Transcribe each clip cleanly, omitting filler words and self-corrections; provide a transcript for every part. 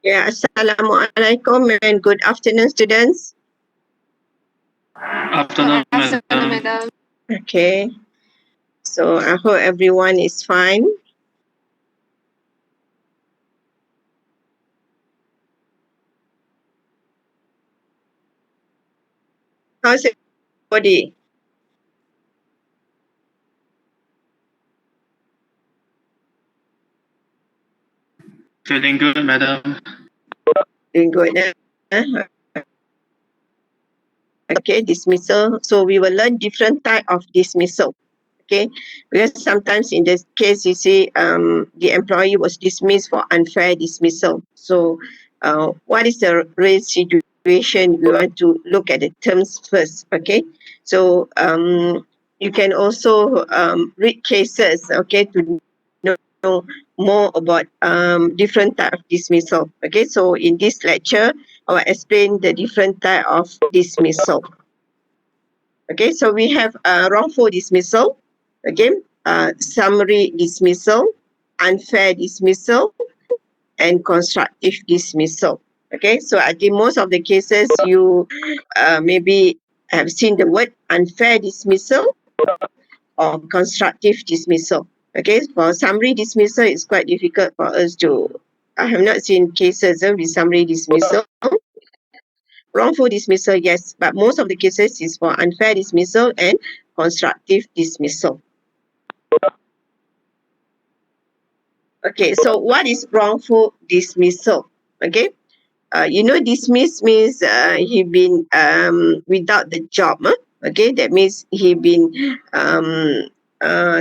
Yeah, Assalamualaikum and good afternoon, students. Afternoon, madam. Okay, so I hope everyone is fine. How's everybody? Feeling good, madam. Doing good. Okay, dismissal. So we will learn different type of dismissal. Okay, because sometimes in this case you see the employee was dismissed for unfair dismissal. So what is the real situation? We want to look at the terms first. Okay, so you can also read cases. Okay, to know more about different type of dismissal. Okay, so in this lecture I will explain the different type of dismissal. Okay, so we have wrongful dismissal, okay, summary dismissal, unfair dismissal, and constructive dismissal. Okay, so I think most of the cases you maybe have seen the word unfair dismissal or constructive dismissal. Okay, for summary dismissal, it's quite difficult for us to. I have not seen cases with summary dismissal. Wrongful dismissal, yes, but most of the cases is for unfair dismissal and constructive dismissal. Okay, so what is wrongful dismissal? Okay, dismiss means he been without the job. Okay, that means he been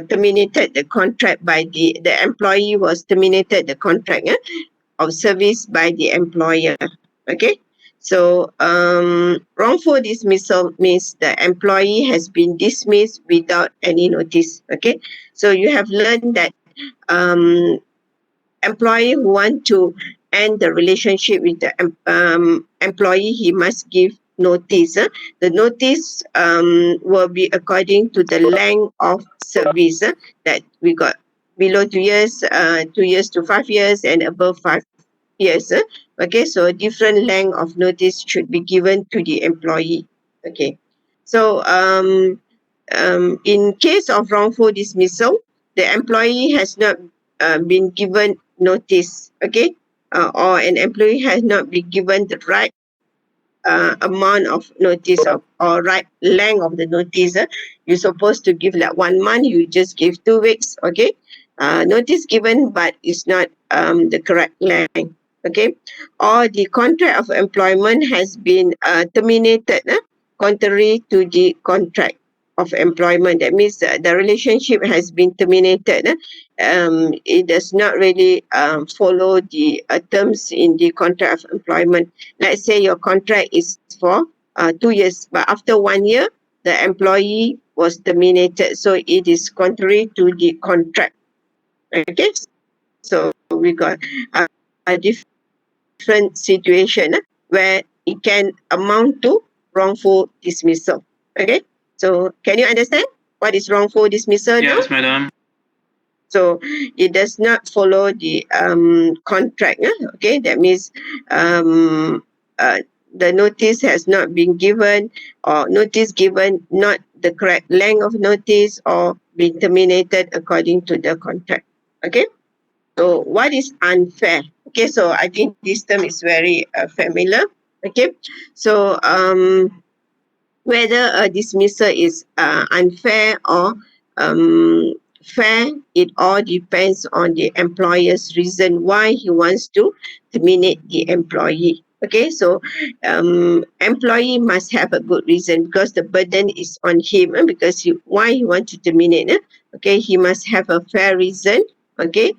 terminated the contract by the employee was terminated the contract of service by the employer. Okay, so wrongful dismissal means the employee has been dismissed without any notice. Okay, so you have learned that um, employee who want to end the relationship with the employee, he must give notice. The notice will be according to the length of service that we got below 2 years, 2 years to 5 years, and above 5 years. Okay, so different length of notice should be given to the employee. Okay, so in case of wrongful dismissal, the employee has not been given notice, okay, or an employee has not been given the right amount of notice or right length of the notice. You're supposed to give like 1 month, you just give 2 weeks, okay. Notice given, but it's not the correct length, okay. Or the contract of employment has been terminated contrary to the contract of employment. That means the relationship has been terminated. It does not really follow the terms in the contract of employment. Let's say your contract is for 2 years, but after 1 year, the employee was terminated. So it is contrary to the contract. Okay, so we got a different situation where it can amount to wrongful dismissal. Okay, so can you understand what is wrongful dismissal now? Yes, madam. So it does not follow the contract. Okay, that means uh, the notice has not been given, or notice given not the correct length of notice, or been terminated according to the contract. Okay, so what is unfair? Okay, so I think this term is very familiar. Okay, so whether a dismissal is unfair or fair, it all depends on the employer's reason why he wants to terminate the employee. Okay, so employee must have a good reason, because the burden is on him, because why he want to terminate. Okay, he must have a fair reason. Okay,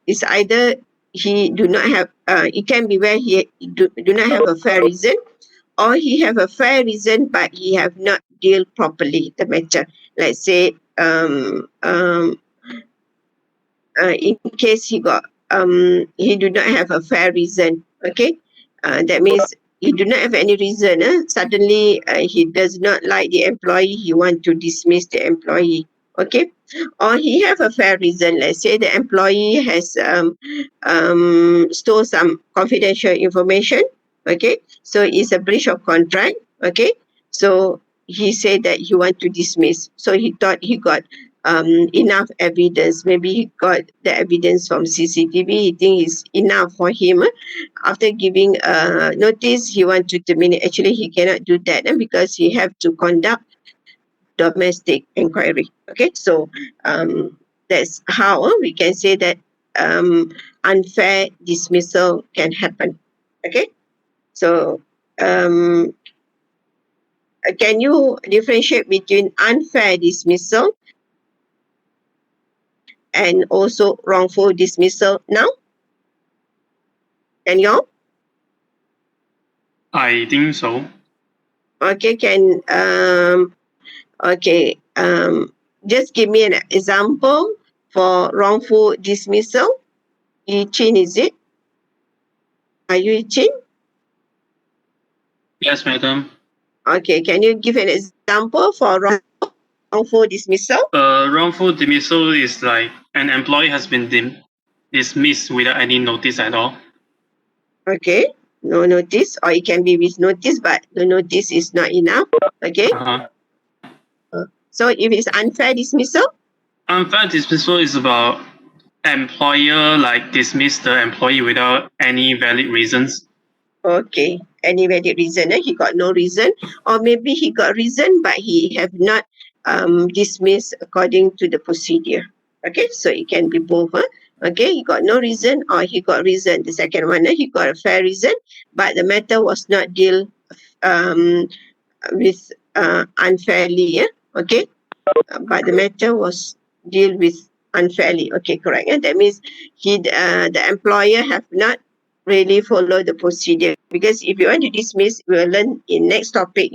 it's either he do not have. It can be where he do not have a fair reason, or he have a fair reason but he have not deal properly the matter. Let's say in case he do not have a fair reason. Okay, that means he do not have any reason. Suddenly he does not like the employee, he want to dismiss the employee. Okay, or he have a fair reason. Let's say the employee has stole some confidential information. Okay, so it's a breach of contract. Okay, so he said that he want to dismiss. So he thought he got enough evidence. Maybe he got the evidence from CCTV. He think it's enough for him. After giving notice, he want to terminate. Actually, he cannot do that because he have to conduct domestic inquiry. Okay, so that's how we can say that unfair dismissal can happen. Okay, so um, can you differentiate between unfair dismissal and also wrongful dismissal now? Can you? I think so. Okay, can okay just give me an example for wrongful dismissal. Yi Chin, is it? Are you Yi Chin? Yes, madam. Okay, can you give an example for wrongful dismissal? Wrongful dismissal is like an employee has been dismissed without any notice at all. Okay, no notice, or it can be with notice, but the notice is not enough. Okay, Uh-huh. so if it's unfair dismissal, Unfair dismissal is about employer like dismiss the employee without any valid reasons. okay, any valid reason, he got no reason, or maybe he got reason, but he have not dismissed according to the procedure. Okay, so it can be both. Okay, he got no reason or he got reason. The second one, he got a fair reason, but the matter was not dealt um, with unfairly. Okay, but the matter was dealt with unfairly. Okay, correct. That means the employer have not really followed the procedure, because if you want to dismiss, we will learn in next topic.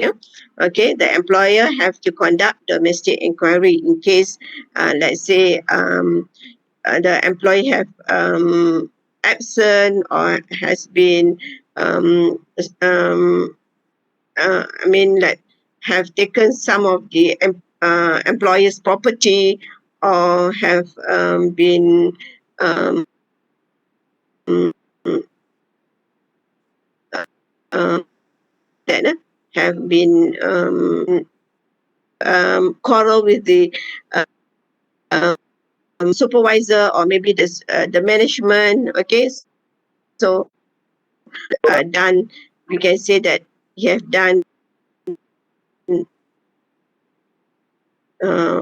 Okay, the employer have to conduct domestic inquiry in case, let's say, the employee have absent or has been um, um, I mean, like, have taken some of the employer's property, or have been um, uh, that have been quarrel with the uh, um, supervisor, or maybe the management. Okay, so done. We can say that he have done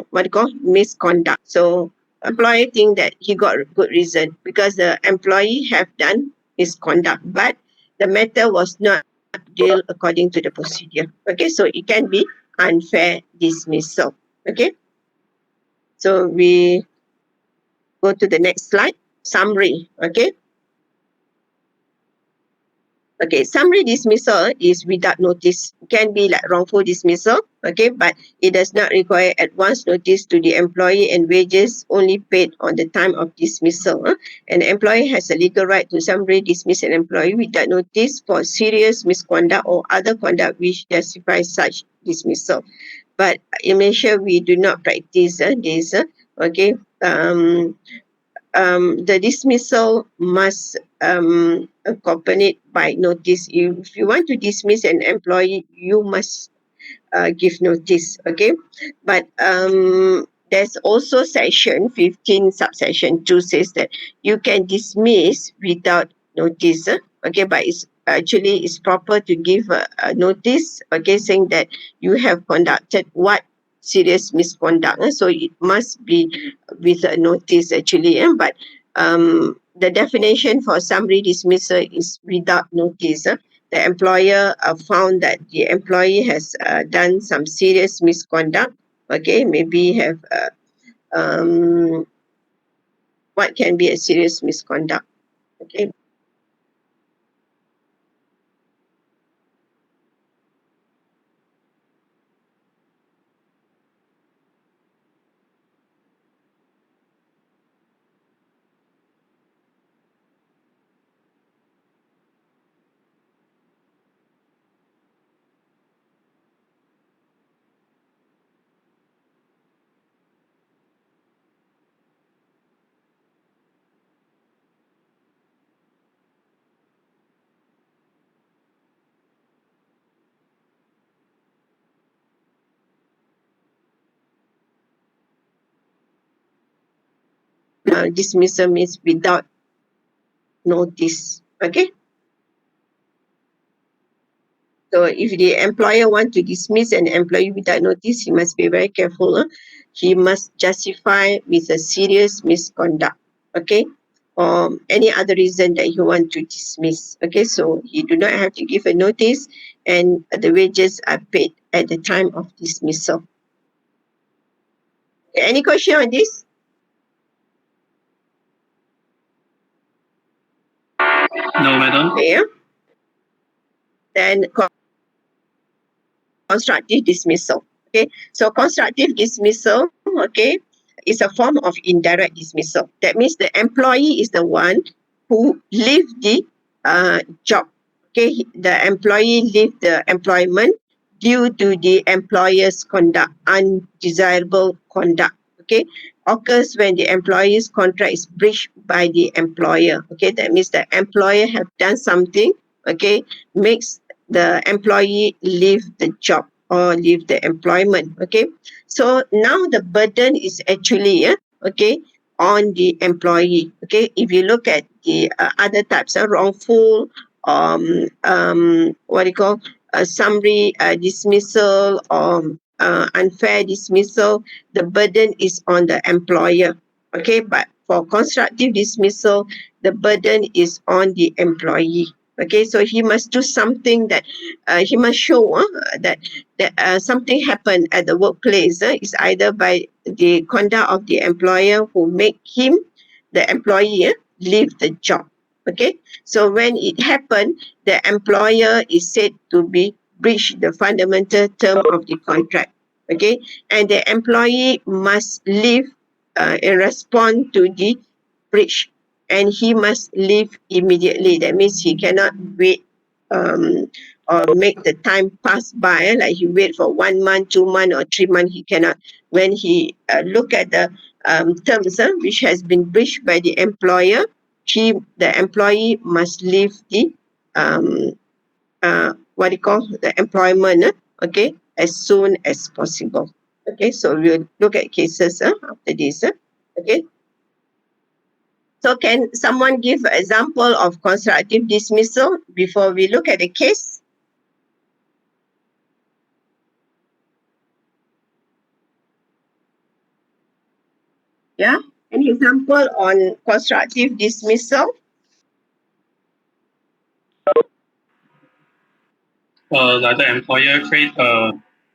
what you call misconduct. So employer think that he got a good reason because the employee have done misconduct, but the matter was not dealt according to the procedure. Okay, so it can be unfair dismissal. Okay, so we go to the next slide. Summary. Okay. Okay, summary dismissal is without notice. Can be like wrongful dismissal, okay, but it does not require advance notice to the employee, and wages only paid on the time of dismissal. An employee has a legal right to summary dismiss an employee without notice for serious misconduct or other conduct which justifies such dismissal. But in Malaysia, we do not practice this. Okay, the dismissal must accompanied by notice. If you want to dismiss an employee, you must give notice. Okay, but there's also section 15 subsection 2 says that you can dismiss without notice. Okay, but it's proper to give a notice. Okay, saying that you have conducted what serious misconduct. So it must be with a notice actually. But the definition for summary dismissal is without notice. The employer found that the employee has done some serious misconduct. Okay, maybe have what can be a serious misconduct. Okay, dismissal means without notice. Okay. So if the employer want to dismiss an employee without notice, he must be very careful. He must justify with a serious misconduct. Okay. Or any other reason that you want to dismiss. Okay. So you do not have to give a notice, and the wages are paid at the time of dismissal. Any question on this? No, madam. Okay. Yeah. Then constructive dismissal. Okay, so constructive dismissal, okay, is a form of indirect dismissal. That means the employee is the one who leave the job. Okay, the employee leave the employment due to the employer's conduct, undesirable conduct. Okay, occurs when the employee's contract is breached by the employer. Okay, that means the employer have done something. Okay, makes the employee leave the job or leave the employment. Okay, so now the burden is actually okay, on the employee. Okay, if you look at the other types of wrongful, what do you call, summary dismissal, or unfair dismissal, the burden is on the employer. Okay, but for constructive dismissal, the burden is on the employee. Okay, so he must do something that he must show that something happened at the workplace. Is either by the conduct of the employer who make him, the employee, leave the job. Okay, so when it happened, the employer is said to be breach the fundamental term of the contract. Okay, and the employee must leave in response to the breach, and he must leave immediately. That means he cannot wait or make the time pass by, like he wait for 1 month, 2 months, or 3 months. He cannot. When he look at the terms which has been breached by the employer, the employee must leave the what do you call, the employment, okay, as soon as possible. Okay, so we'll look at cases after this. Okay. So can someone give an example of constructive dismissal before we look at the case? Yeah, any example on constructive dismissal? Like the employer create a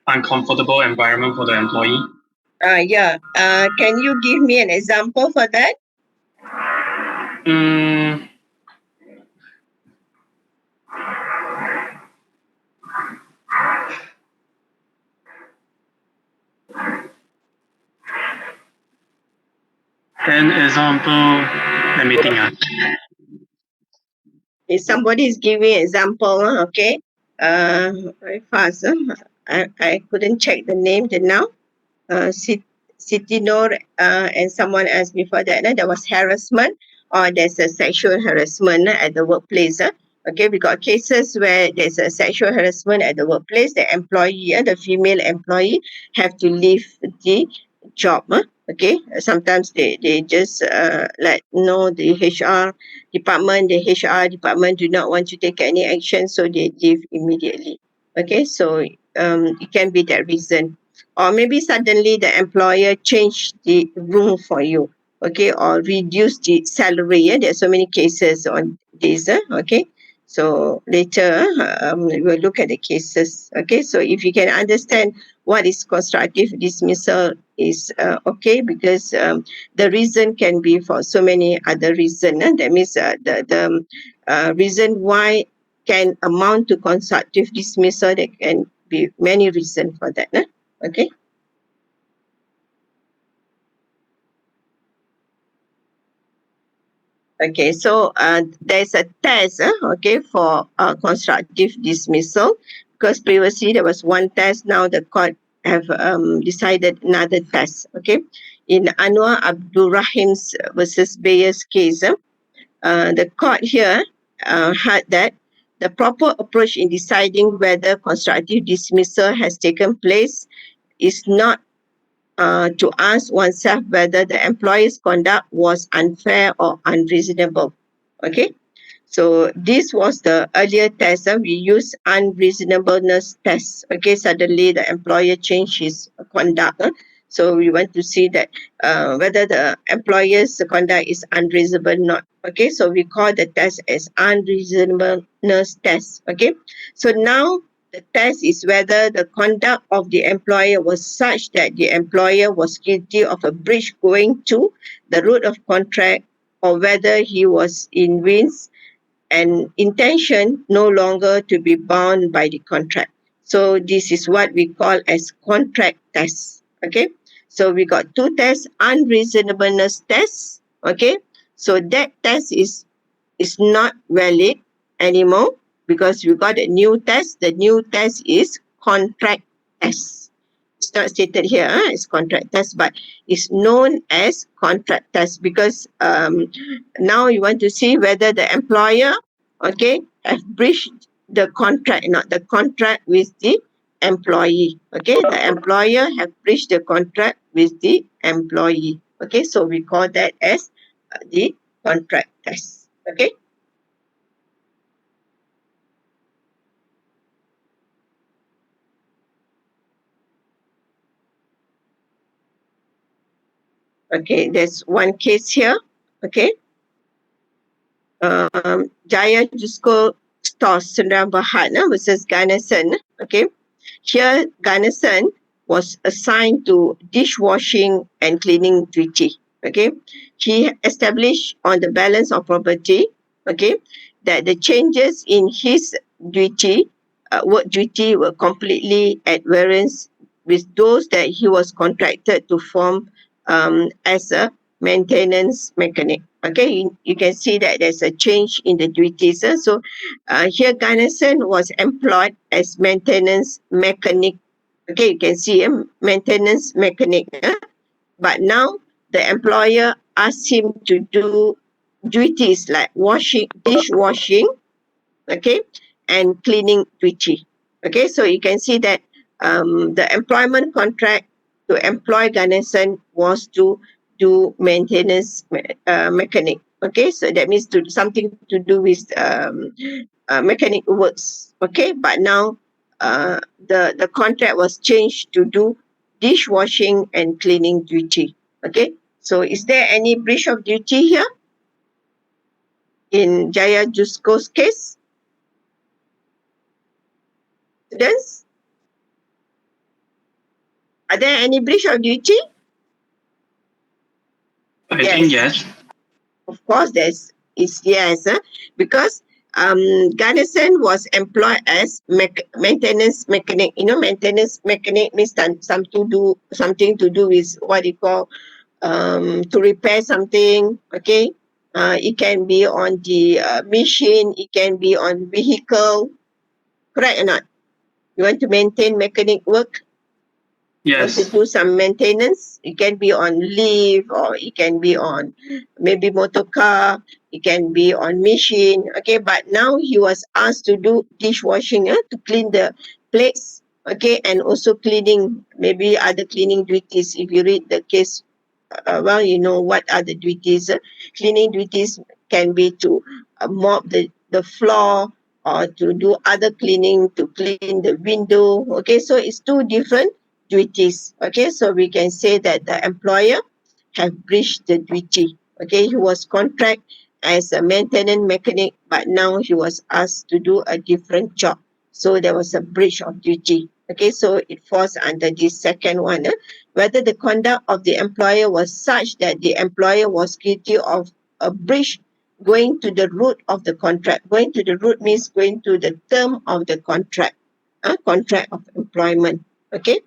uncomfortable environment for the employee. Yeah. Can you give me an example for that? Mm, an example, let me think. If somebody is giving example, okay. Very fast. I couldn't check the name just now. Siti Noor and someone else before that. There was harassment, or there's a sexual harassment at the workplace. Okay, we got cases where there's a sexual harassment at the workplace. The employee, the female employee, have to leave the job. Okay, sometimes they just like the HR department, do not want to take any action, so they leave immediately. Okay, so it can be that reason, or maybe suddenly the employer change the rule for you, okay, or reduce the salary. There are so many cases on this. Okay, so later we'll look at the cases. Okay, so if you can understand what is constructive dismissal is okay, because the reason can be for so many other reasons. That means the reason why can amount to constructive dismissal. There can be many reasons for that. Okay. Okay, so there's a test, okay, for constructive dismissal, because previously there was one test. Now the court have decided another test. Okay, in Anwar Abdul Rahim's versus Bayer's case, the court here had that the proper approach in deciding whether constructive dismissal has taken place is not to ask oneself whether the employer's conduct was unfair or unreasonable. Okay, so this was the earlier test. We used unreasonableness test. Okay, suddenly the employer changed his conduct. So we want to see that whether the employer's conduct is unreasonable or not. Okay, so we call the test as unreasonableness test. Okay, so now the test is whether the conduct of the employer was such that the employer was guilty of a breach going to the root of contract, or whether he was in wins and intention no longer to be bound by the contract. So this is what we call as contract test. Okay, so we got two tests: unreasonableness test. Okay, so that test is not valid anymore because we got a new test. The new test is contract test. It's not stated here, it's contract test, but it's known as contract test because now you want to see whether the employer, okay, have breached the contract, not the contract with the employee. Okay, the employer have breached the contract with the employee. Okay, so we call that as the contract test. Okay. Okay, there's one case here. Okay, Jaya Jusko Stores Sendram Berhad versus Ganesan. Okay, here Ganesan was assigned to dishwashing and cleaning duty. Okay, he established on the balance of property. Okay, that the changes in his duty, work duty, were completely at variance with those that he was contracted to form as a maintenance mechanic. Okay, you can see that there's a change in the duties. So here Ganesan was employed as maintenance mechanic. Okay, you can see maintenance mechanic. But now the employer asked him to do duties like washing, dishwashing, okay, and cleaning duty. Okay, so you can see that the employment contract to employ Ganesan was to do maintenance mechanic. Okay, so that means to something to do with mechanic works. Okay, but now the contract was changed to do dishwashing and cleaning duty. Okay, so is there any breach of duty here in Jaya Jusko's case? Students, are there any breach of duty? I think yes. Of course, there's is yes, because Ganesan was employed as maintenance mechanic. You know, maintenance mechanic means something to do with what you call to repair something. Okay, it can be on the machine, it can be on vehicle. Correct or not? You want to maintain mechanic work, want to Yes. do some maintenance. It can be on leave, or it can be on maybe motor car, it can be on machine. Okay, but now he was asked to do dishwashing, to clean the plates, okay, and also cleaning, maybe other cleaning duties. If you read the case, well, you know what are the duties. Cleaning duties can be to mop the floor, or to do other cleaning, to clean the window. Okay, so it's two different duties. Okay, so we can say that the employer have breached the duty. Okay, he was contract as a maintenance mechanic, but now he was asked to do a different job. So there was a breach of duty. Okay, so it falls under this second one. Whether the conduct of the employer was such that the employer was guilty of a breach going to the root of the contract. Going to the root means going to the term of the contract, contract of employment. Okay.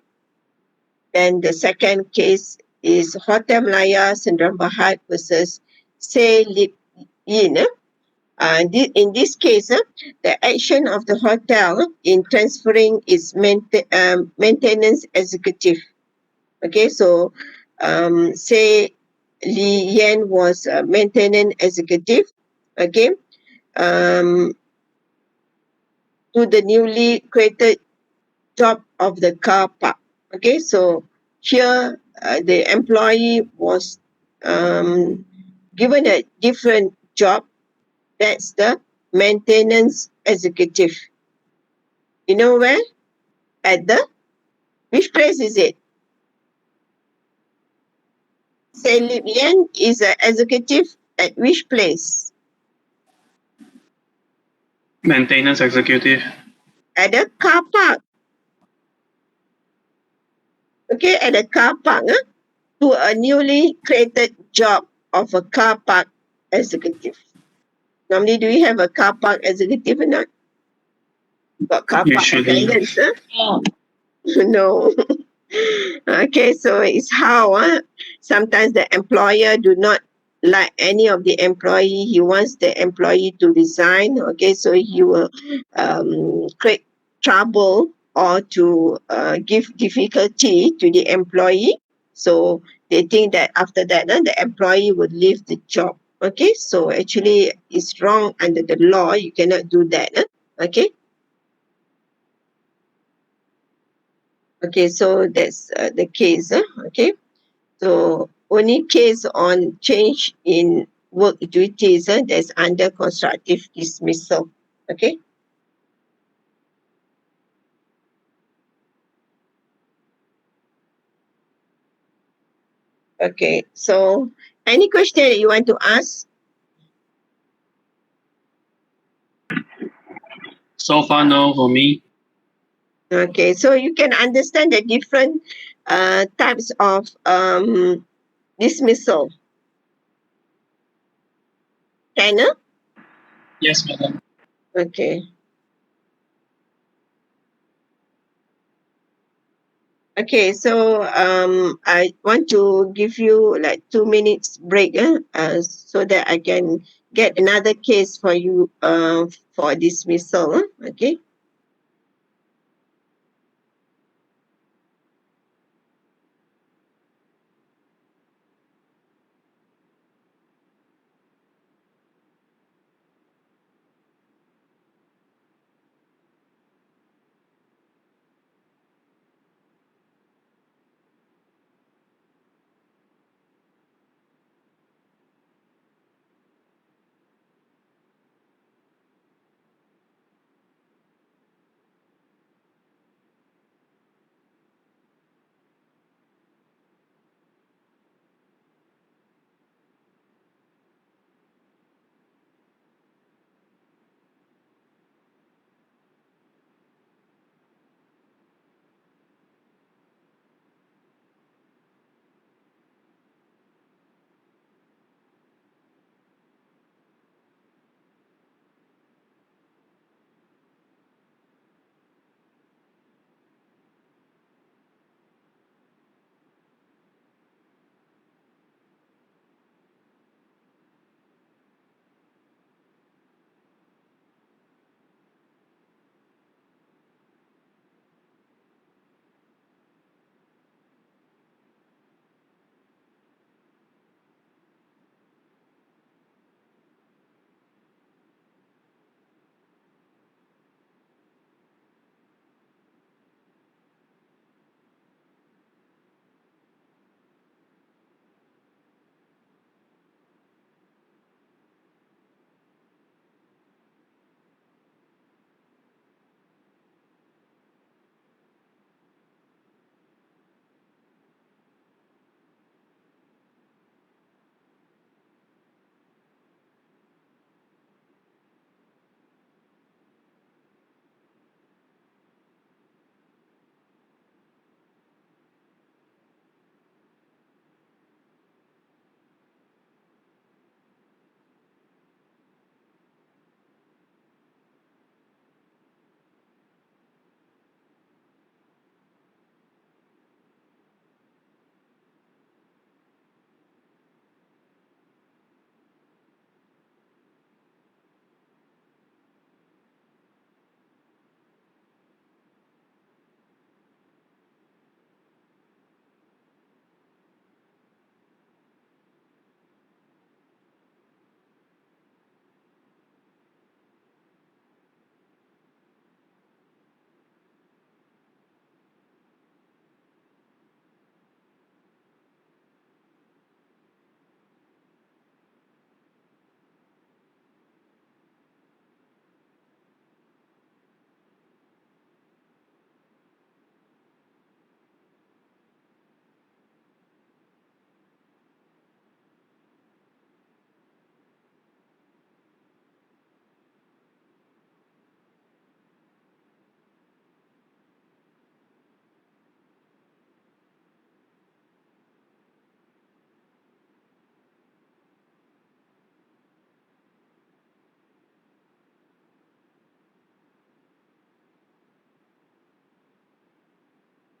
Then the second case is Hotel Malaya Sendram Berhad versus Say Lip Yin. In this case, the action of the hotel in transferring its maintenance executive. Okay, so say Li Yan was a maintenance executive. Okay, um, to the newly created job of the car park. Okay, so here the employee was given a different job. That's the maintenance executive. You know where? At the which place is it? Say Lip Yan is an executive at which place? Maintenance executive. At the car park. Okay, at the car park, to a newly created job of a car park executive. Normally, do we have a car park executive or not? Got car park Usually. attendants, no. Okay, so it's how sometimes the employer do not like any of the employee. He wants the employee to resign. Okay, so he will create trouble or to give difficulty to the employee. So they think that after that, the employee would leave the job. Okay, so actually it's wrong under the law. You cannot do that. Okay. Okay, so that's the case. Okay, so only case on change in work duties that's under constructive dismissal. Okay. Okay, so any question that you want to ask? So far, no for me. Okay, so you can understand the different types of dismissal. Can you? Yes, madam. Okay. Okay, so I want to give you like 2 minutes break, so that I can get another case for you for dismissal. Okay.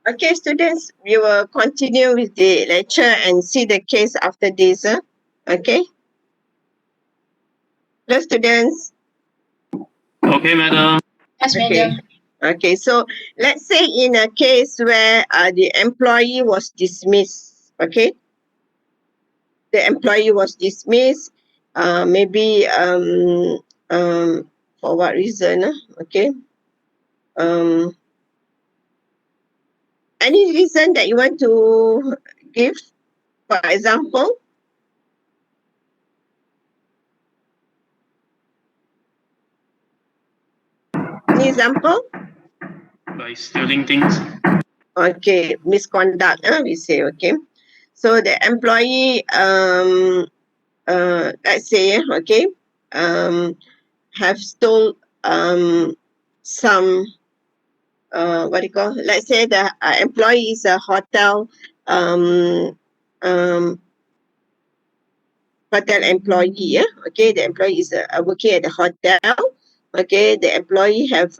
Okay, students, we will continue with the lecture and see the case after this. Okay. Hello, students. Okay, madam. Yes, Okay. madam. Okay, so let's say in a case where the employee was dismissed, okay? The employee was dismissed, maybe for what reason, okay? Any reason that you want to give, for example? Any example? By stealing things. Okay, misconduct, we say, okay? So the employee, let's say, okay, have stole some what do you call, let's say the employee is a hotel um, um, hotel employee, yeah? Okay, the employee is working at the hotel. Okay, the employee have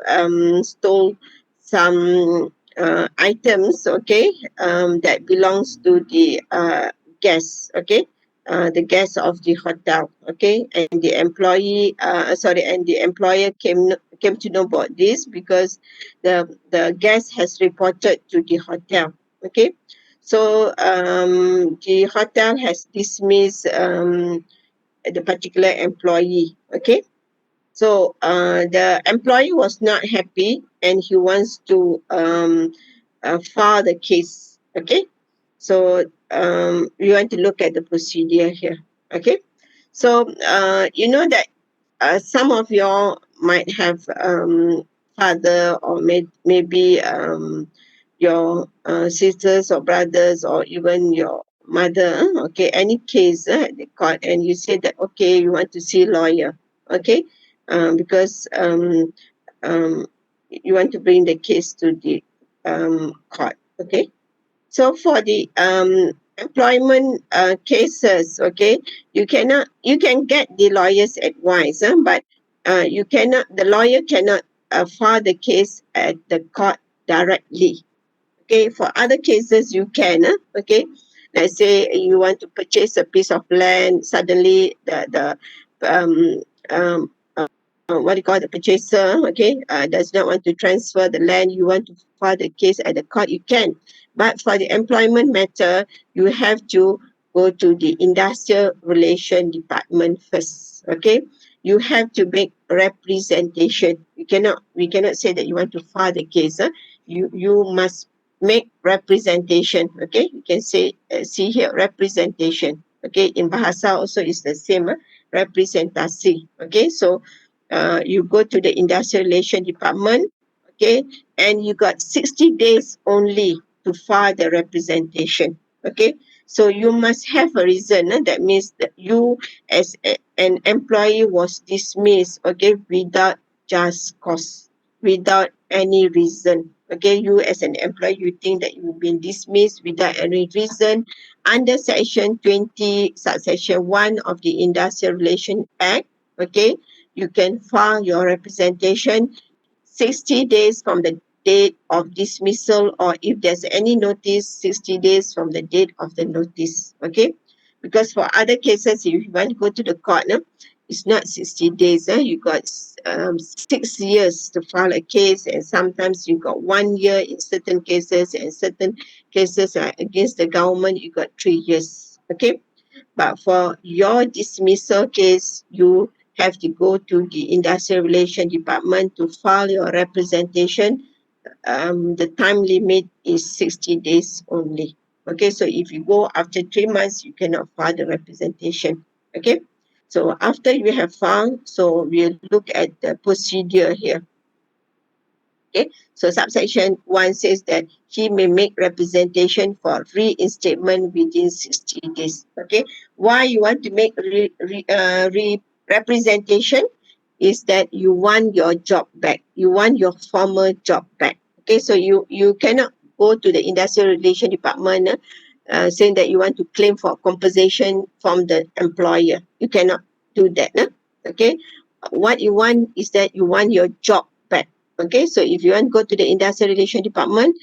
stole some items, okay, that belongs to the guests, okay, the guests of the hotel, okay, and the employee, and the employer came to know about this because the guest has reported to the hotel, okay. So the hotel has dismissed the particular employee. Okay. So the employee was not happy and he wants to file the case. Okay. So we want to look at the procedure here. Okay. So you know that some of y'all might have father or maybe your sisters or brothers or even your mother, okay, any case at the court, and you say that okay, you want to see lawyer, okay, because you want to bring the case to the court, okay. So for the employment cases, okay, you can get the lawyer's advice, but the lawyer cannot file the case at the court directly. Okay, for other cases you can, okay. Let's say you want to purchase a piece of land, suddenly the um, um, what do you call, the purchaser, okay, does not want to transfer the land, you want to file the case at the court, you can. But for the employment matter, you have to go to the industrial relation department first, okay. You have to make representation. We cannot say that you want to file the case. You must make representation, okay. You can say see here, representation, okay. In bahasa also is the same, representasi, okay. So you go to the industrial relation department, okay, and you got 60 days only to file the representation, okay. So you must have a reason, that means that you as an employee was dismissed, okay, without just cause, without any reason, okay. You as an employee, you think that you've been dismissed without any reason under section 20 subsection 1 of the Industrial Relation Act, okay. You can file your representation 60 days from the date of dismissal, or if there's any notice, 60 days from the date of the notice, okay. Because for other cases, if you want to go to the court, it's not 60 days, you got 6 years to file a case, and sometimes you got 1 year in certain cases, and certain cases against the government you got 3 years, okay. But for your dismissal case, you have to go to the Industrial Relation Department to file your representation. The time limit is 60 days only. Okay, so if you go after 3 months, you cannot file the representation. Okay, so after you have filed, so we'll look at the procedure here. Okay, so subsection 1 says that he may make representation for reinstatement within 60 days. Okay, why you want to make representation is that you want your job back, you want your former job back. Okay, so you cannot go to the Industrial Relation Department saying that you want to claim for compensation from the employer. You cannot do that. Okay, what you want is that you want your job back. Okay, so if you want to go to the Industrial Relation Department,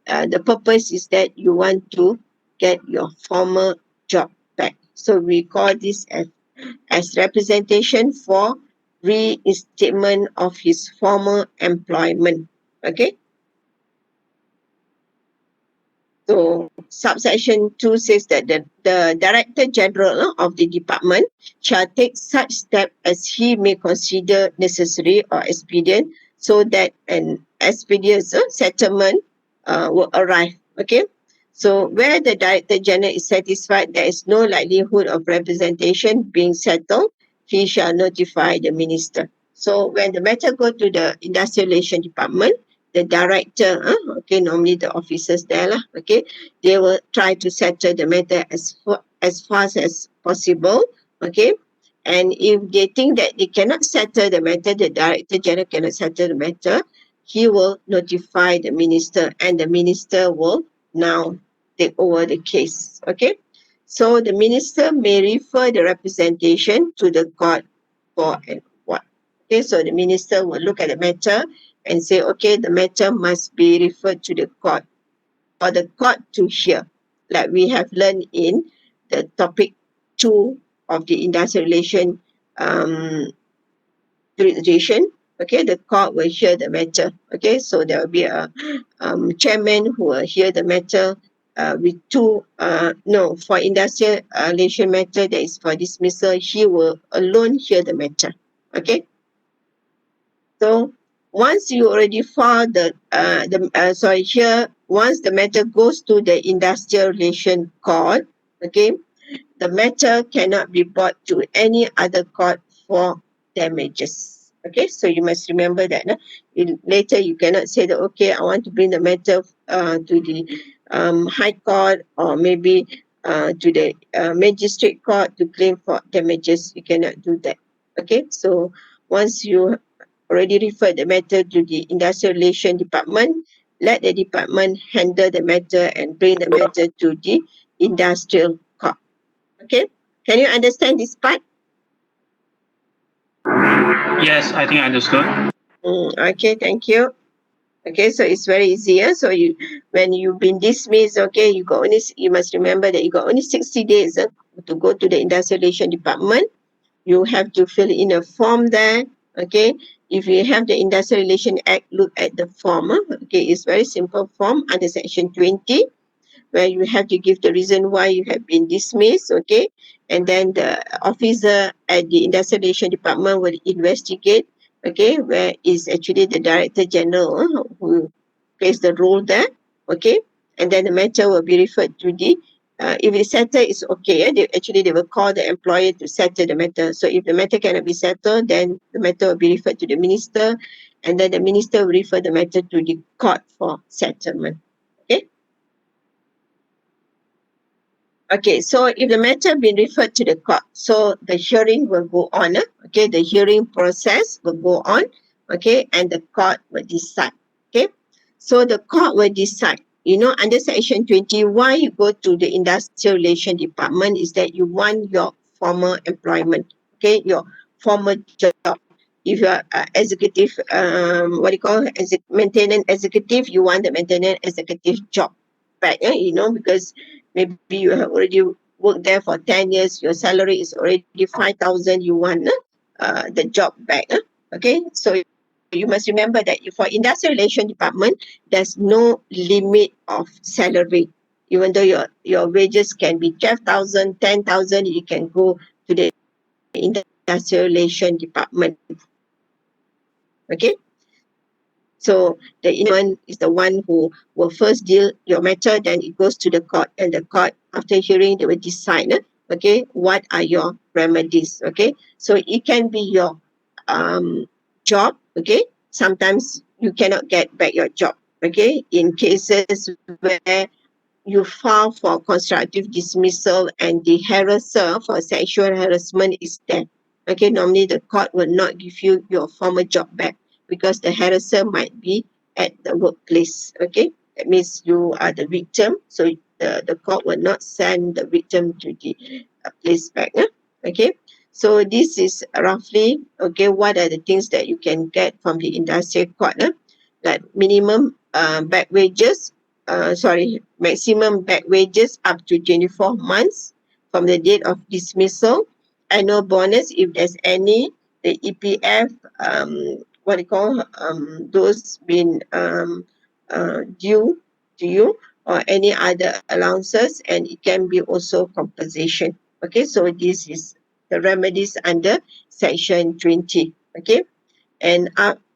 the purpose is that you want to get your former job back. So we call this as representation for reinstatement of his former employment. Okay. So subsection 2 says that the Director General of the department shall take such step as he may consider necessary or expedient so that an expeditious settlement will arrive. Okay. So where the Director General is satisfied there is no likelihood of representation being settled, he shall notify the Minister. So when the matter go to the Industrial Relations Department, the director, okay, normally the officers there lah, okay, they will try to settle the matter as fast as possible, okay. And if they think that they cannot settle the matter, the Director General cannot settle the matter, he will notify the Minister, and the Minister will now take over the case, okay. So the Minister may refer the representation to the court for and what. Okay, so the Minister will look at the matter and say, okay, the matter must be referred to the court for the court to hear, like we have learned in the topic 2 of the industrial relation jurisdiction. Okay, the court will hear the matter. Okay, so there will be a chairman who will hear the matter with two, no, for industrial relation matter that is for dismissal, he will alone hear the matter. Okay. So once you already file once the matter goes to the Industrial Relation Court, okay, the matter cannot be brought to any other court for damages. Okay, so you must remember that. Later you cannot say that, okay, I want to bring the matter to the High Court or maybe to the Magistrate Court to claim for damages. You cannot do that. Okay, so once you already referred the matter to the Industrial Relations Department, let the department handle the matter and bring the matter to the Industrial Court. Okay, can you understand this part? Yes, I think I understood. Okay, thank you. Okay, so it's very easy. Yeah? So when you've been dismissed, okay, you must remember that you got only 60 days to go to the Industrial Relations Department. You have to fill in a form there. Okay, if you have the Industrial Relations Act, look at the form. Okay, it's very simple form under section 20, where you have to give the reason why you have been dismissed. Okay, and then the officer at the Industrial Relations Department will investigate. Okay, where is actually the Director General who plays the role there. Okay, and then the matter will be referred to the if it's settled, it's okay. They will call the employer to settle the matter. So if the matter cannot be settled, then the matter will be referred to the minister, and then the minister will refer the matter to the court for settlement. Okay. Okay, so if the matter been referred to the court, so the hearing will go on. Okay, the hearing process will go on. Okay, and the court will decide. Okay, so the court will decide. Under section 20, why you go to the Industrial Relations Department is that you want your former employment. Okay, your former job. If you are executive, maintenance executive, you want the maintenance executive job back. Because maybe you have already worked there for 10 years, your salary is already 5,000, you want the job back. Okay, so you must remember that for Industrial Relations Department, there's no limit of salary. Even though your wages can be 12,000, 10,000, you can go to the Industrial Relations Department. Okay. So the one is the one who will first deal your matter, then it goes to the court, and the court, after hearing, they will decide, okay, what are your remedies, okay? So it can be your job, okay? Sometimes you cannot get back your job, okay? In cases where you file for constructive dismissal and the harasser for sexual harassment is there, okay? Normally the court will not give you your former job back, because the harasser might be at the workplace. Okay, that means you are the victim, so the court will not send the victim to the place back. Okay, so this is roughly, okay, what are the things that you can get from the industrial court, like minimum back wages, maximum back wages up to 24 months from the date of dismissal, annual bonus if there's any, the EPF, those been due to you, or any other allowances, and it can be also compensation. Okay, so this is the remedies under section 20. Okay, and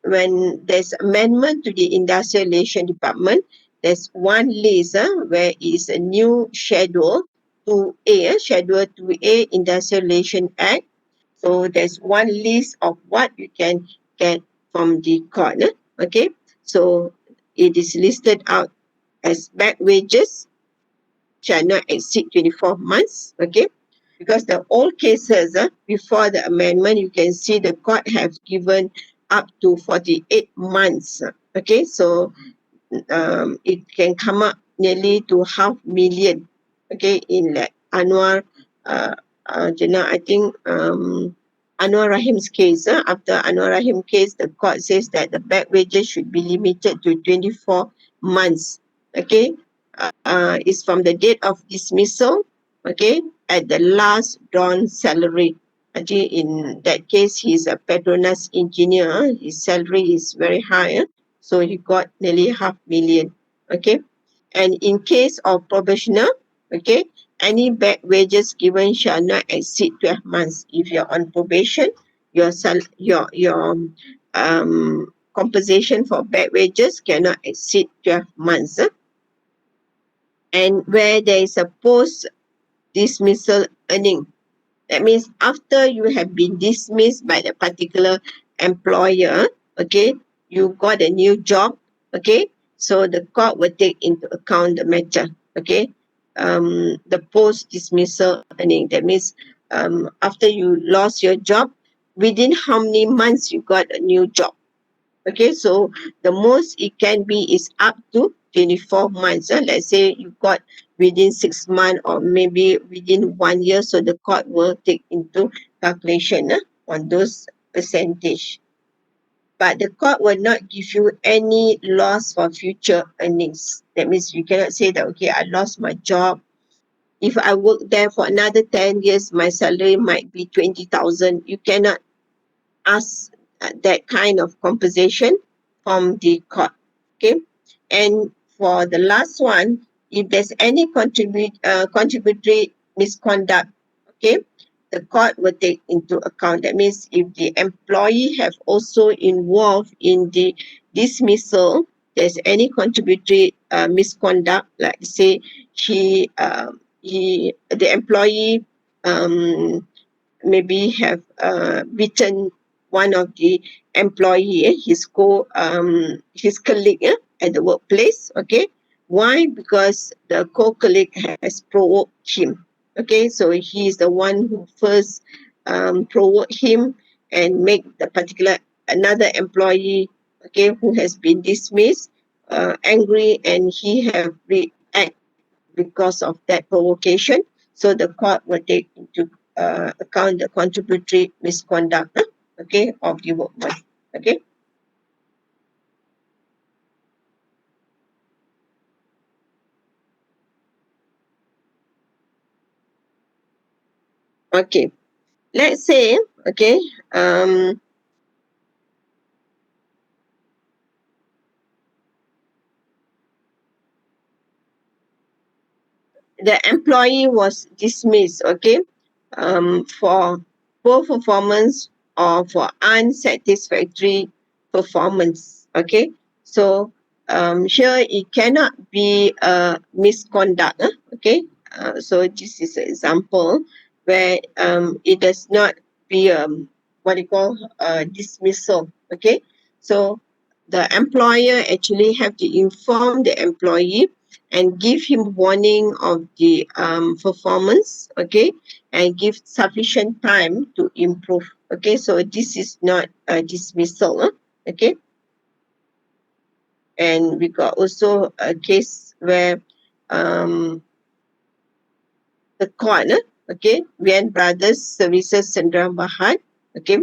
when there's amendment to the Industrial Relation Department, there's one list where is a new schedule 2A, schedule 2A Industrial Relation Act. So there's one list of what you can get from the court. Okay, so it is listed out as back wages shall not exceed 24 months. Okay, because the old cases before the amendment, you can see the court have given up to 48 months. Okay, so it can come up nearly to 500,000. Okay, in like Anwar, I think Anwar Rahim's case. After Anwar Rahim case, the court says that the back wages should be limited to 24 months. Okay, is from the date of dismissal. Okay, at the last drawn salary. Actually, in that case, he's a Petronas engineer. His salary is very high. So he got nearly 500,000. Okay. And in case of probationer, okay, any back wages given shall not exceed 12 months. If you're on probation, your compensation for back wages cannot exceed 12 months. And where there is a post dismissal earning, that means after you have been dismissed by the particular employer, okay, you got a new job, okay, so the court will take into account the matter, okay, the post dismissal earning. That means after you lost your job, within how many months you got a new job. Okay, so the most it can be is up to 24 months. Let's say you got within 6 months or maybe within 1 year, so the court will take into calculation on those percentage. But the court will not give you any loss for future earnings. That means you cannot say that, okay, I lost my job. If I work there for another 10 years, my salary might be 20,000. You cannot ask that kind of compensation from the court. Okay, and for the last one, if there's any contributory misconduct, okay, the court will take into account. That means if the employee have also involved in the dismissal, there's any contributory misconduct, like say the employee maybe have beaten one of the employee, his colleague at the workplace. Okay, why? Because the co-colleague has provoked him. Okay, so he is the one who first provoked him and make the particular another employee, okay, who has been dismissed, angry, and he have react because of that provocation. So the court will take into account the contributory misconduct, okay, of the workman. Okay. Okay. Let's say, okay, the employee was dismissed, okay, for poor performance or for unsatisfactory performance, okay. So here it cannot be a misconduct, okay. So this is an example where it does not be what you call dismissal, okay. So the employer actually have to inform the employee and give him warning of the performance, okay, and give sufficient time to improve. Okay, so this is not a dismissal, okay. And we got also a case where the court, okay, Vian Brothers Services Sendram Bahad, okay,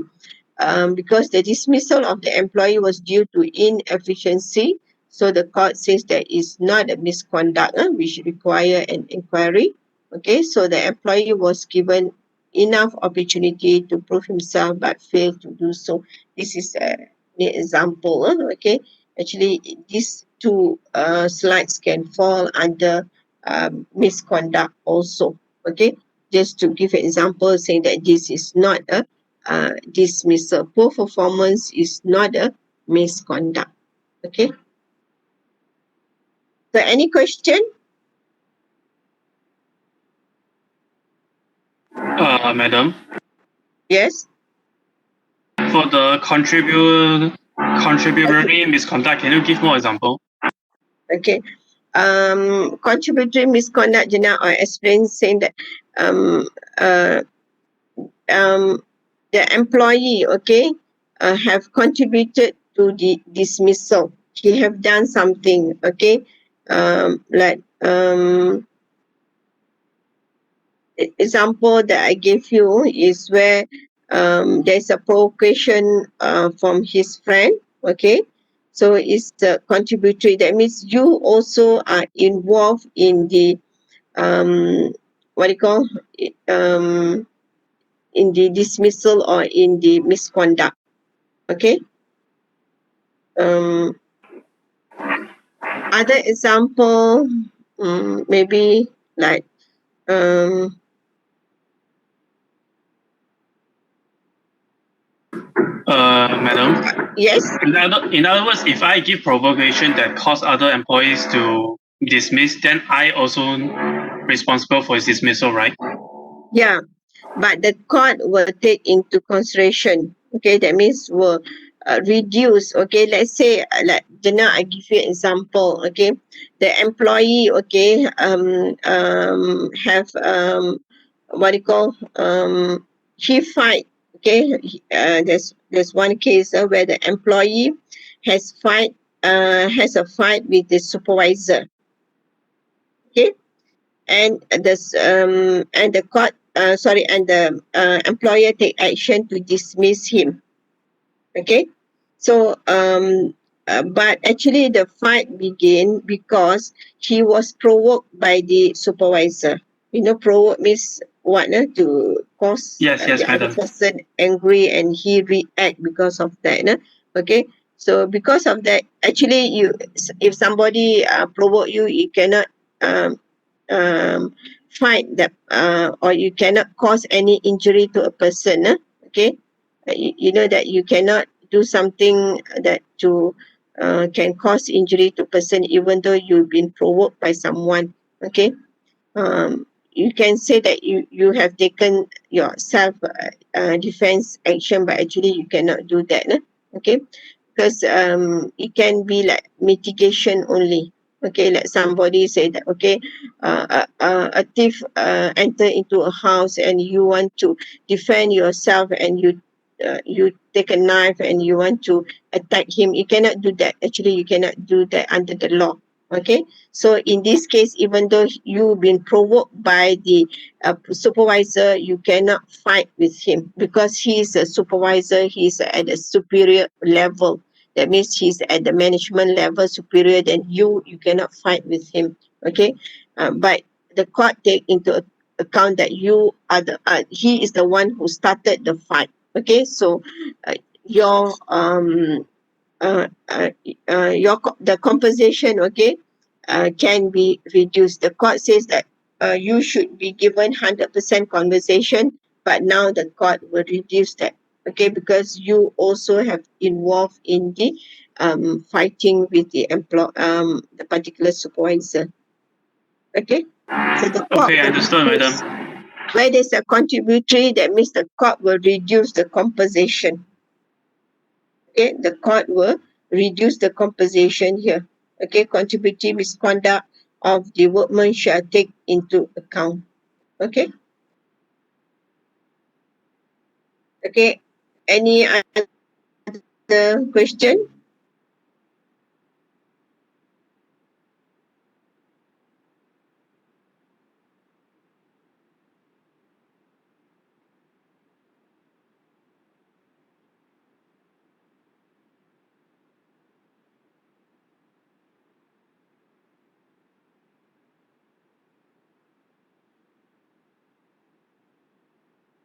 because the dismissal of the employee was due to inefficiency So the court says that it's not a misconduct which require an inquiry. Okay, so the employee was given enough opportunity to prove himself but failed to do so. This is an example. Okay, actually these two slides can fall under misconduct also. Okay, just to give an example saying that this is not a dismissal. Poor performance is not a misconduct. Okay. So any question? Madam, Yes. for the contributory misconduct, can you give more example? Okay. Contributory misconduct, Jana, I explained saying that um, uh, the employee, okay, have contributed to the dismissal. He have done something, okay, like example that I gave you is where there's a provocation from his friend, okay? So it's the contributory. That means you also are involved in the what do you call in the dismissal or in the misconduct, okay? Um, Other example, maybe like um, Madam, yes. in other words, if I give provocation that cause other employees to dismiss, then I also responsible for his dismissal, right? Yeah, but the court will take into consideration. Okay, that means will reduce. Okay, let's say like Jana, I give you an example. Okay, the employee. Okay, have what do you call he fight. Okay, there's one case where the employee has a fight with the supervisor. Okay, and the court and the employer take action to dismiss him. Okay, so but actually the fight began because he was provoked by the supervisor. Provoke means what, to cause Yes, the yes, other madam. person angry and he react because of that, okay. So because of that, actually if somebody provoke you, you cannot um, um, fight that or you cannot cause any injury to a person, okay. You know that you cannot do something that to can cause injury to person even though you've been provoked by someone, okay. You can say that you have taken your self defense action, but actually you cannot do that, okay, because it can be like mitigation only. Okay, like somebody say that, okay, a thief enter into a house and you want to defend yourself and you take a knife and you want to attack him. You cannot do that. Actually, you cannot do that under the law. Okay, so in this case, even though you've been provoked by the supervisor, you cannot fight with him because he is a supervisor. He's at a superior level. That means he's at the management level superior than you. You cannot fight with him. Okay, but the court take into account that you are he is the one who started the fight. Okay, so uh, your uh, uh, the compensation, okay, can be reduced. The court says that you should be given 100% compensation, but now the court will reduce that, okay, because you also have involved in the fighting with the particular supervisor, okay. So the court Okay, will understood, reduce madam. where there's a contributory. That means the court will reduce the compensation. Okay, the court will reduce the compensation here. Okay, contributory misconduct of the workman shall take into account. Okay, okay. Any other question?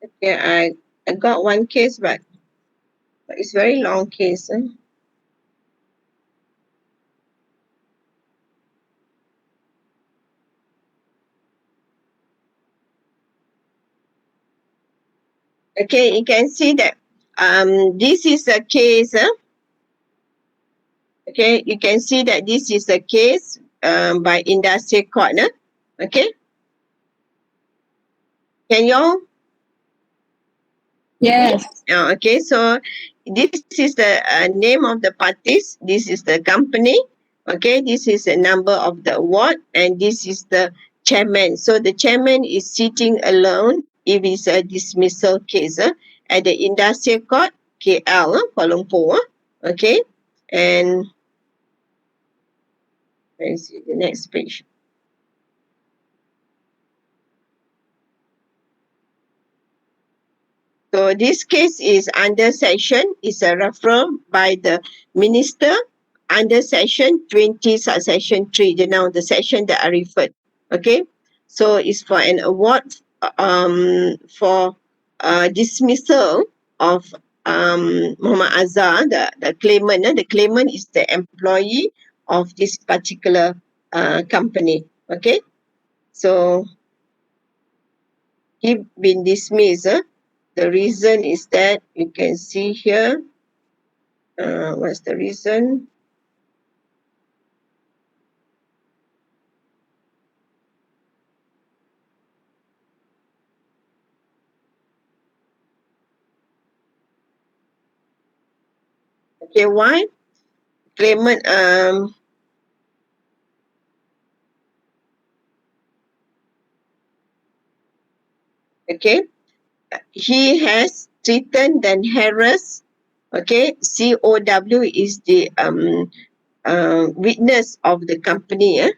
Okay, I got one case, but it's very long case. Okay, you can see that this is a case. Okay, you can see that this is a case by Industrial Court. Okay, can you all? Yes. Okay, so this is the name of the parties. This is the company. Okay, this is the number of the award, and this is the chairman. So the chairman is sitting alone if it's a dismissal case at the Industrial Court, KL, Kuala Lumpur. Okay, and let's see the next page. So this case is under section, is a referral by the minister under section 20 subsection 3, now the section that I referred. Okay, so it's for an award for dismissal of Muhammad Azhar, the claimant. The claimant is the employee of this particular company. Okay, so he been dismissed. The reason is that you can see here. What's the reason? Okay, why? Claimant okay, he has threatened and harassed. Okay, COW is the witness of the company.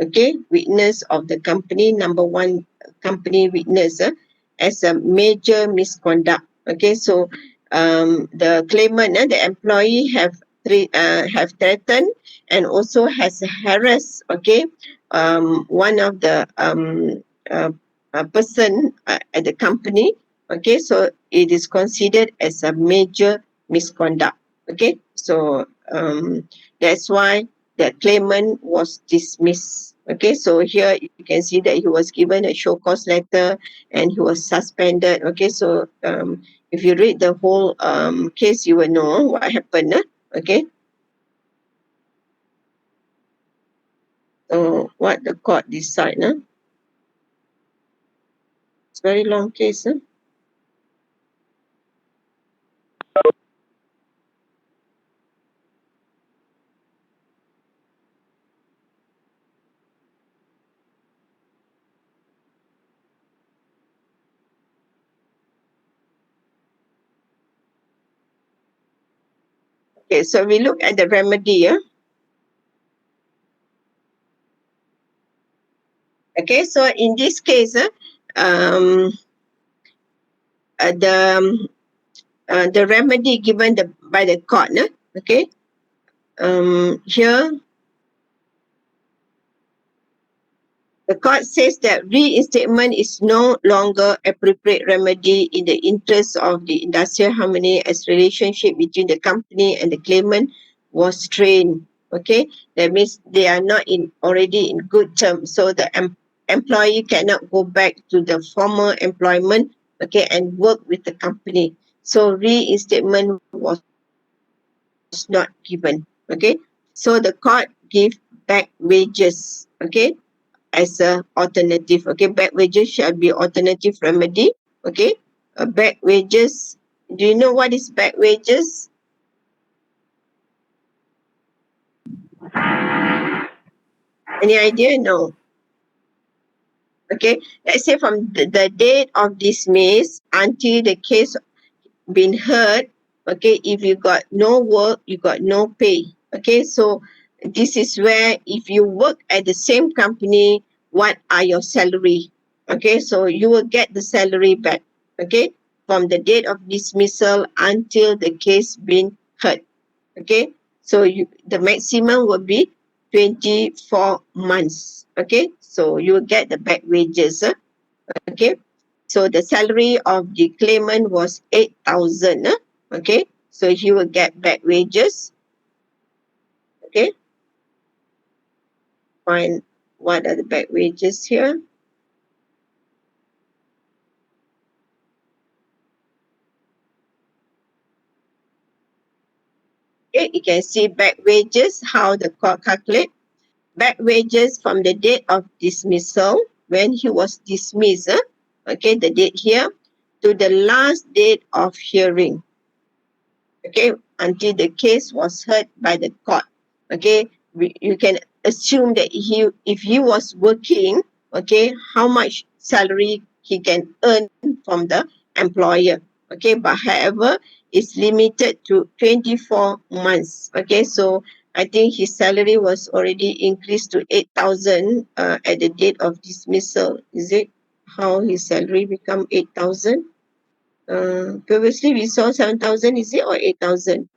Okay, witness of the company, number one company witness as a major misconduct. Okay, so the claimant, the employee have threatened and also has harassed. Okay, one of the person at the company. Okay, so it is considered as a major misconduct. Okay, so that's why the claimant was dismissed. Okay, so here you can see that he was given a show cause letter and he was suspended. Okay, so if you read the whole case, you will know what happened. Okay, so what the court decide. It's a very long case. Okay, so we look at the remedy. Okay, so in this case, um, the remedy given by the court. Okay, here the court says that reinstatement is no longer appropriate remedy in the interest of the industrial harmony as relationship between the company and the claimant was strained. Okay, that means they are not already in good terms, so the employee cannot go back to the former employment. Okay, and work with the company. So reinstatement was not given. Okay, so the court gave back wages. Okay, as a alternative. Okay, back wages shall be alternative remedy. Okay, back wages. Do you know what is back wages? Any idea? No. Okay, let's say from the date of dismiss until the case been heard. Okay, if you got no work, you got no pay. Okay, so this is where if you work at the same company, what are your salary? Okay, so you will get the salary back. Okay, from the date of dismissal until the case been heard. Okay, so the maximum will be 24 months. Okay, so you will get the back wages. Okay, So the salary of the claimant was 8,000. Okay, so he will get back wages. Okay, find what are the back wages here. Okay, you can see back wages, how the court calculate. Back wages from the date of dismissal, when he was dismissed, okay, the date here, to the last date of hearing, okay, until the case was heard by the court. Okay, you can assume that if he was working, okay, how much salary he can earn from the employer. Okay, but however, it's limited to 24 months. Okay, so I think his salary was already increased to 8,000 at the date of dismissal. Is it how his salary become 8,000? Previously we saw 7,000, is it, or 8,000?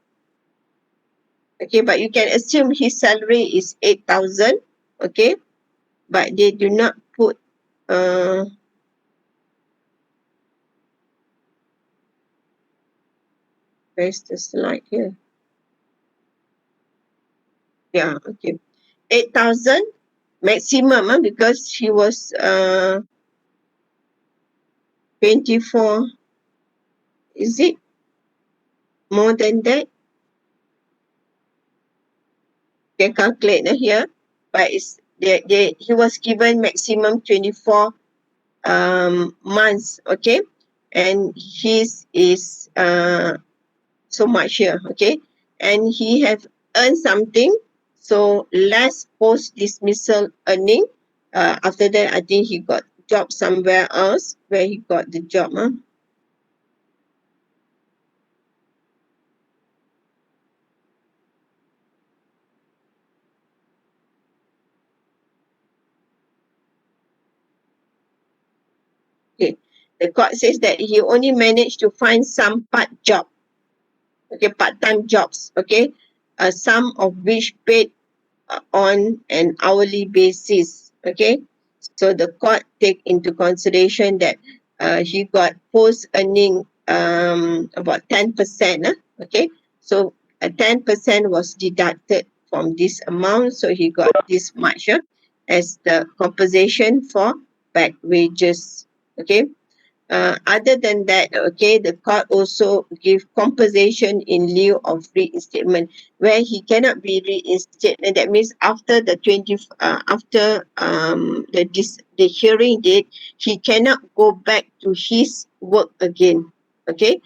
Okay, but you can assume his salary is 8,000. Okay, but they do not put where's the slide here? Yeah, okay. 8,000 maximum, because he was 24. Is it more than that? Can calculate here, but it's he was given maximum 24 months. Okay, and his is so much here. Okay, and he have earned something, so less post dismissal earning. After that, I think he got job somewhere else where he got the job. Okay, the court says that he only managed to find some part-time jobs. Okay, some of which paid on an hourly basis. Okay, so the court take into consideration that he got post earning about 10%. Okay, so 10% was deducted from this amount, so he got this much as the compensation for back wages. Okay, other than that, okay, the court also give compensation in lieu of reinstatement where he cannot be reinstated. That means after the the hearing date, he cannot go back to his work again. Okay,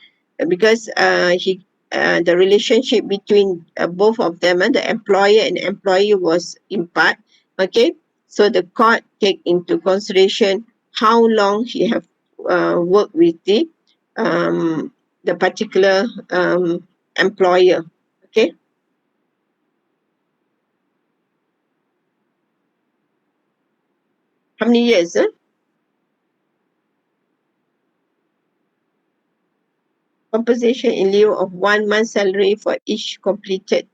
because the relationship between both of them, the employer and employee, was in part. Okay, so the court take into consideration how long he have work with the particular employer. Okay, how many years? Compensation in lieu of 1 month salary for each completed.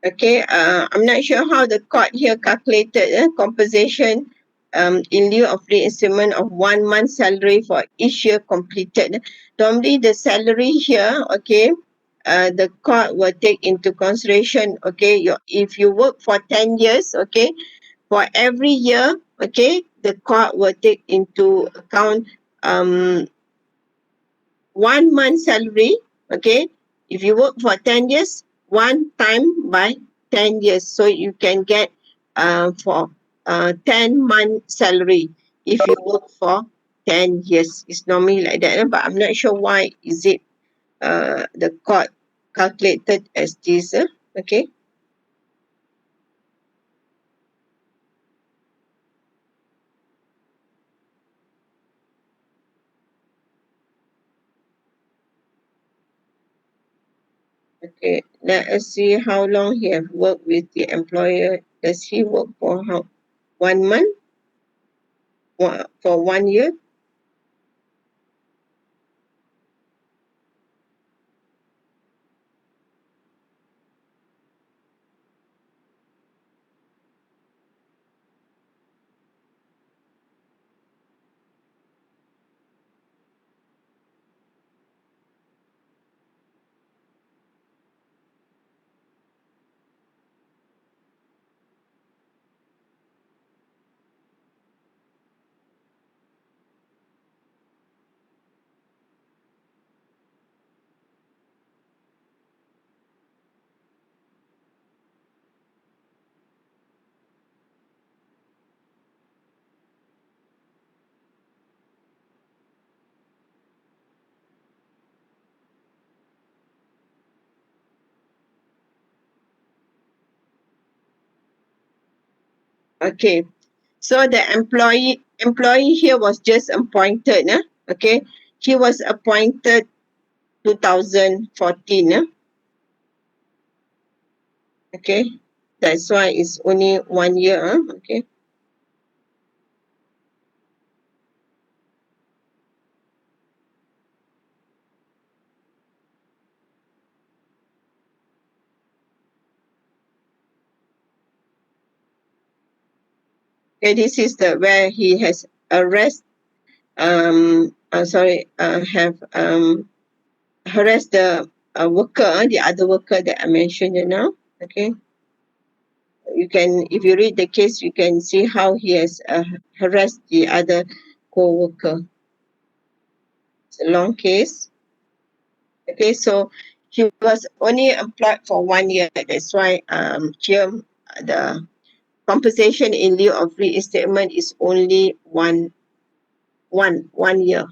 Okay, I'm not sure how the court here calculated compensation in lieu of reinstatement of 1 month salary for each year completed. Normally, the salary here, okay, the court will take into consideration, okay, if you work for 10 years, okay, for every year, okay, the court will take into account um 1 month salary. Okay, if you work for 10 years, one time by 10 years, so you can get for 10-month salary if you work for 10 years. It's normally like that, but I'm not sure why is it the court calculated as this. Okay, okay, let us see how long he have worked with the employer. Does he work for how 1 month? for 1 year. Okay. So the employee here was just appointed, okay. He was appointed 2014, okay. That's why it's only 1 year, okay. Okay, this is the where he has arrest have harassed the worker, the other worker that I mentioned just now. Okay, you can, if you read the case, you can see how he has harassed the other co-worker. It's a long case. Okay, so he was only employed for 1 year. That's why here the compensation in lieu of reinstatement is only one year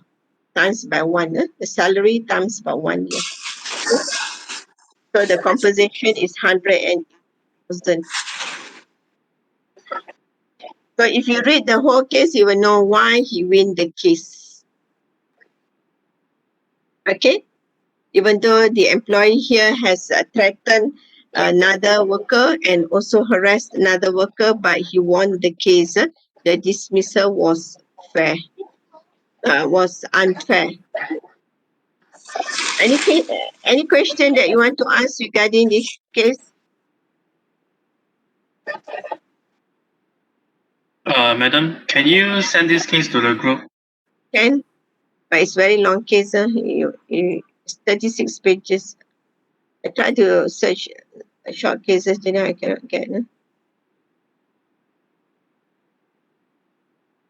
times by 1. The salary times by 1 year. So the compensation is 100,000. So if you read the whole case, you will know why he win the case. Okay, even though the employee here has threatened another worker and also harassed another worker, but he won the case. The dismissal was fair, was unfair. Any question that you want to ask regarding this case? Madam, can you send this case to the group? Can, but it's very long case. It's 36 pages. I try to search short cases, then I cannot get.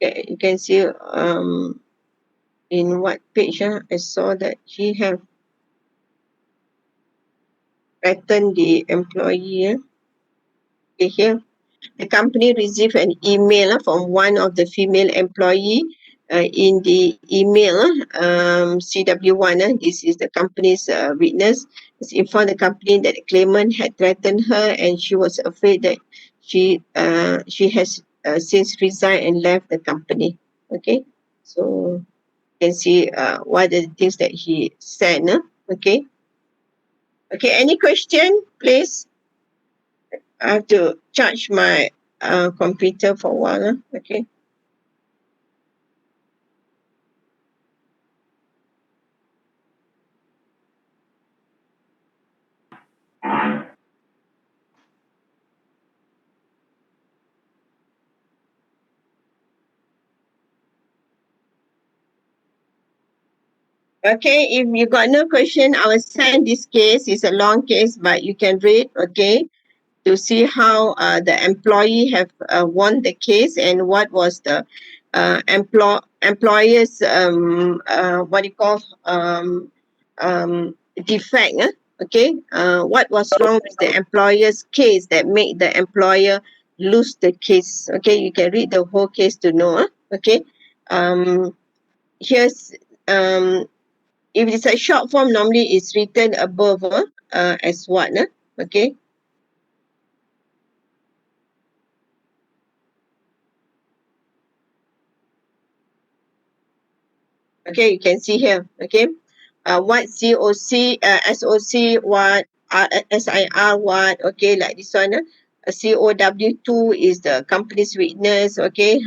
Okay, you can see in what page I saw that he have threatened the employee. Okay, here the company received an email from one of the female employee. In the email, CW1, this is the company's witness, has informed the company that the claimant had threatened her and she was afraid that she has since resigned and left the company. Okay, so you can see what are the things that he said. Okay. Okay, any question, please? I have to charge my computer for a while. Okay. Okay, if you got no question, I will send this case. It's a long case, but you can read, okay, to see how the employee have won the case and what was the employer's what do you call defect. Okay, what was wrong with the employer's case that made the employer lose the case. Okay, you can read the whole case to know. Okay, here's if it's a short form, normally it's written above as what. Okay. Okay, you can see here. Okay, what COC, SOC, what SIR, what. Okay, like this one. COW2 is the company's witness. Okay,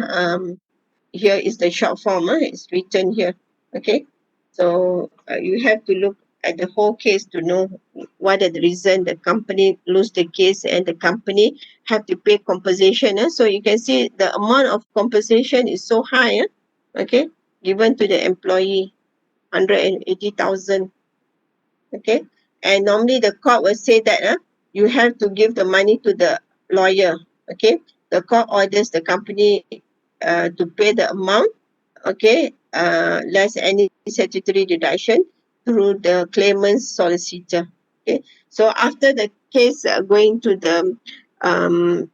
here is the short form. It's written here. Okay. So you have to look at the whole case to know what are the reason the company lose the case and the company have to pay compensation. So you can see the amount of compensation is so high. Okay, given to the employee, 180,000. Okay, and normally the court will say that you have to give the money to the lawyer. Okay, the court orders the company to pay the amount, okay, less any statutory deduction through the claimant's solicitor. Okay, so after the case going to the um,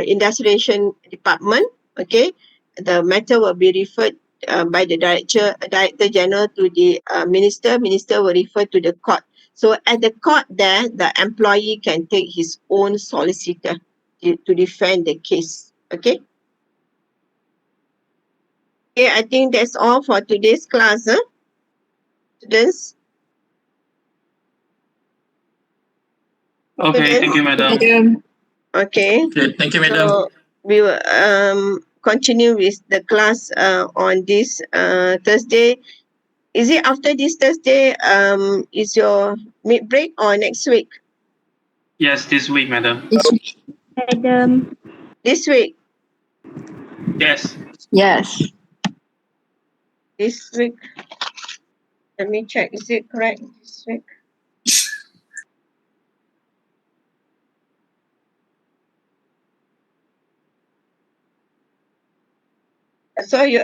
industrialization department, okay, the matter will be referred by the director general to the minister. Minister will refer to the court. So at the court there, the employee can take his own solicitor to defend the case. Okay. Okay, I think that's all for today's class, students. Okay, thank you, madam. Madam. Okay, Okay, thank you, madam. so we will continue with the class on this Thursday. Is it after this Thursday? Is your mid break or next week? Yes, this week, madam. Madam. This week. Yes. Yes. This week. Let me check. Is it correct this week? So you